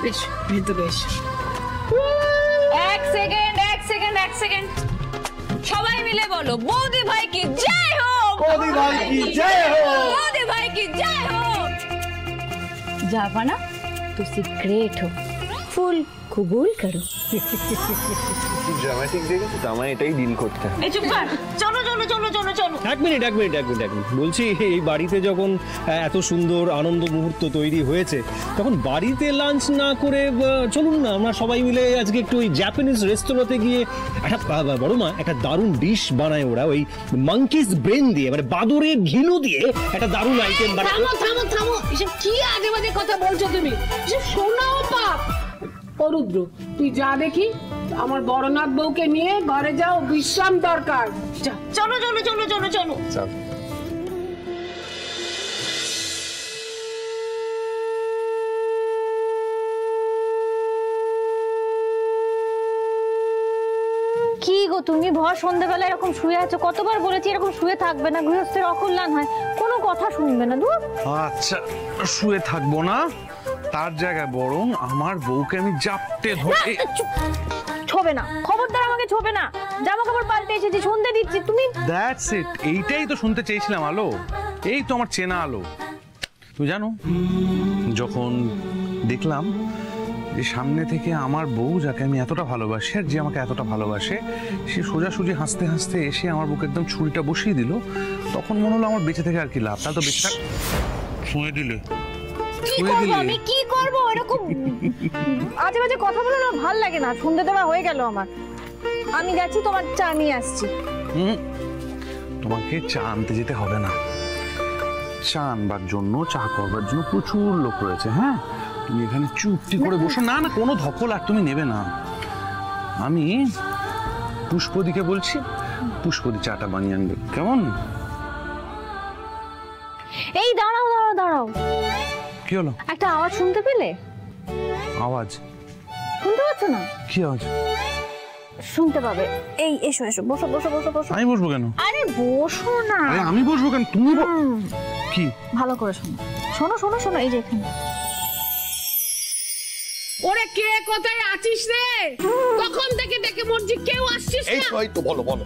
বেশ ভেতরে এসো। এক সেকেন্ড সবাই মিলে বলো বৌদি ভাই কি জয় हो। বৌদি ভাই কি জয় हो। बौदी भाई की जय हो। जापाना तो ग्रेट हो, फुल कबूल करो। ড্রামাটিক দেখে তো আমার এটাই ডিল করতে হবে। এই চুপ কর, চলো চলো চলো চলো চলো। এক মিনিট বলছি, এই বাড়িতে যখন এত সুন্দর আনন্দ মুহূর্ত তৈরি হয়েছে তখন বাড়িতে লাঞ্চ না করে চলুন না আমরা সবাই মিলে আজকে একটু ওই জাপানিজ রেস্তোরাঁতে গিয়ে একটা বড় মা একটা দারুণ ডিশ বানায় ওরা, ওই মাঙ্কিস ব্রেন দিয়ে মানে বাদুরের ঘিলু দিয়ে একটা দারুণ আইটেম বানায়। থামো, এসব কি আজে বাজে কথা বলছো তুমি? এসব শোনাও পাপ। অরুদ্র, তুই যা দেখি আমার বড়নাথ বউকে নিয়ে ঘরে যাও, বিশ্রাম দরকার। চলো চলো চলো চলো চলো। কি গো তুমি ভর সন্ধ্যাবেলা এরকম শুয়ে আছো? কতবার বলেছি এরকম শুয়ে থাকবে না, গৃহস্থের অকল্যাণ হয়, কোনো কথা শুনবে না। দূর। আচ্ছা শুয়ে থাকবো না, তার জায়গায় বরং আমার বউকে আমি জাপটে ধরে। ছোবে না, খবরদার আমাকে ছোবে না। জামা কাপড় পাল্টে এসেছি, সন্ধে দিচ্ছি। তুমি দ্যাটস ইট, এইটাই তো শুনতে চেয়েছিলাম আলো। এই তো আমার চেনা আলো। তুমি জানো, যখন দেখলাম যে সামনে থেকে আমার বউ, যাকে আমি এতটা ভালোবাসি আর যে আমাকে এতটা ভালোবাসে, সে সোজাসুজি হাসতে হাসতে এসে আমার বুকে একদম ছুরিটা বসিয়ে দিল, তখন মনে হলো আমার বেঁচে থেকে আর কি লাভ। তা তো বেঁচে শুয়ে দিলে। আমি কি করব? এরকম আজে বাজে কথা বলে না ভাল লাগে না। সন্ধে দেওয়া হয়ে গেল আমার, আমি যাচ্ছি, তোমার চা নিয়ে আসছি। তোমাকে চা আনতে যেতে হবে না, চা আনবার জন্য, চা করবার জন্য প্রচুর লোক রয়েছে। হ্যাঁ, তুমি এখানে চুপটি করে বসো। না না, কোনো ধকল আর তুমি নেবে না। আমি পুষ্পদিকে বলছি, পুষ্পদি চাটা বানিয়ে আনবে, কেমন? এই দাঁড়াও দাঁড়াও দাঁড়াও। কি হলো? একটা আওয়াজ শুনতে পেলে? আওয়াজ শুনতে পাচ্ছ না? কি আওয়াজ? শুনতে পাবে। এই এসো এসো, বসো বসো বসো বসো। আমি বসবো কেন? আরে বসো না। আরে আমি বসবো কেন? তুমি কি? ভালো করে শোনো শোনো শোনো শোনো। এই যে এখানে। ওরে কে কোথায় আছিস রে? তখন থেকে দেখে মরজি, কেউ আসছিস না। এই তো বলো বলো।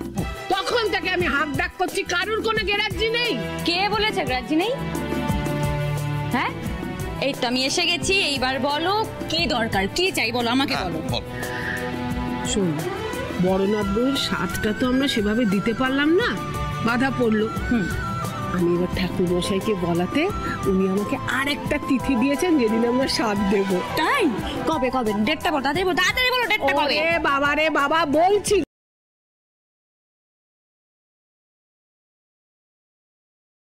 তখন থেকে আমি হাত ডাক করছি, কারুর কোনো গ্যারান্টি নেই। কে বলেছে গ্রাহ্য নেই? হ্যাঁ, এই তো আমি এসে গেছি। এইবার বলো কি দরকার, কি চাই বলো, আমাকে বলো। শোন, বড়নাথ বউয়ের স্বাদটা তো আমরা সেভাবে দিতে পারলাম না, বাধা পড়লো। আমি এবার ঠাকুর মশাইকে বলাতে উনি আমাকে আরেকটা তিথি দিয়েছেন যেদিন আমরা স্বাদ দেবো। তাই? কবে কবে? ডেটটা বলো, তাড়াতাড়ি বলো, তাড়াতাড়ি বলো ডেটটা কবে। বাবা রে বাবা, বলছি।